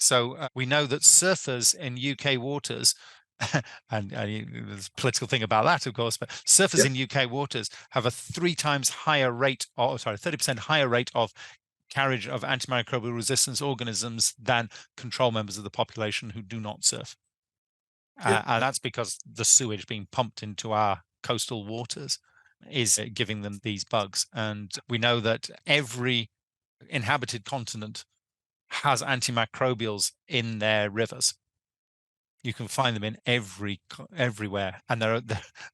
So we know that surfers in UK waters, and there's a political thing about that, of course, but surfers Yep. in UK waters have a 30% higher rate of carriage of antimicrobial resistance organisms than control members of the population who do not surf. Yep. And that's because the sewage being pumped into our coastal waters is giving them these bugs. And we know that every inhabited continent has antimicrobials in their rivers. You can find them in everywhere. And there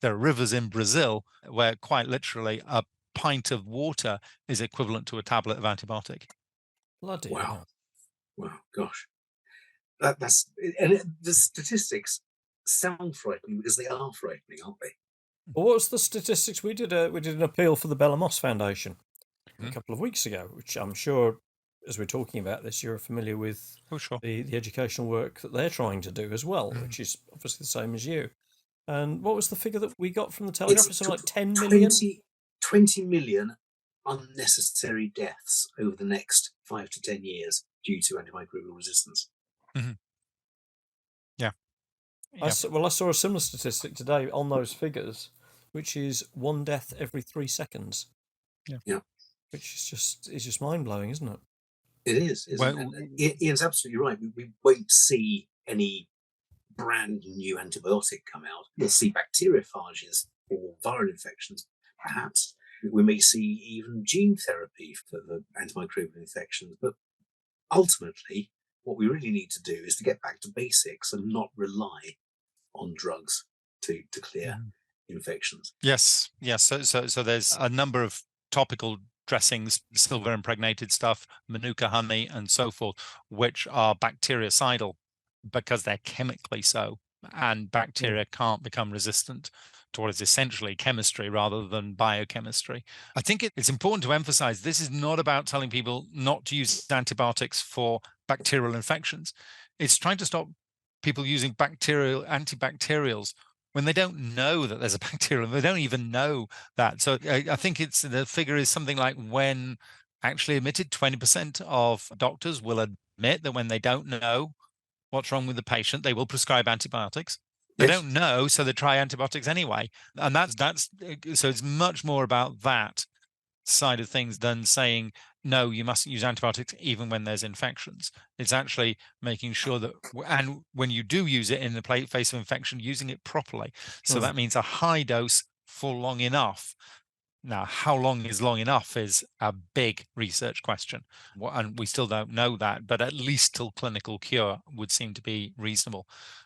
are rivers in Brazil where quite literally a pint of water is equivalent to a tablet of antibiotic. Bloody Wow. hell. Wow. Gosh. The statistics sound frightening because they are frightening, aren't they? Well, what was the statistics? We did an appeal for the Bella Moss Foundation a Mhm. couple of weeks ago, which I'm sure, as we're talking about this, you're familiar with Oh, sure. the educational work that they're trying to do as well, which is obviously the same as you. And what was the figure that we got from the Telegraph? It's something like 10 million? 20 million unnecessary deaths over the next 5 to 10 years due to antimicrobial resistance. Mhm. Yeah. I saw a similar statistic today on those figures, which is one death every 3 seconds. Yeah. Which is just mind blowing, isn't it? It is. Ian's absolutely right. We won't see any brand new antibiotic come out. We'll see bacteriophages or viral infections, perhaps. We may see even gene therapy for the antimicrobial infections. But ultimately, what we really need to do is to get back to basics and not rely on drugs to clear infections. Yes. So there's a number of topical dressings, silver impregnated stuff, manuka honey, and so forth, which are bactericidal because they're chemically so, and bacteria can't become resistant to what is essentially chemistry rather than biochemistry. I think it's important to emphasize this is not about telling people not to use antibiotics for bacterial infections. It's trying to stop people using antibacterials when they don't know that there's a bacterial, they don't even know that. So I think the figure is something like, when actually admitted, 20% of doctors will admit that when they don't know what's wrong with the patient, they will prescribe antibiotics. They Yes. don't know, so they try antibiotics anyway. And that's so it's much more about that side of things than saying, no, you mustn't use antibiotics even when there's infections. It's actually making sure that, and when you do use it in the face of infection, using it properly. So that means a high dose for long enough. Now, how long is long enough is a big research question, and we still don't know that, but at least till clinical cure would seem to be reasonable.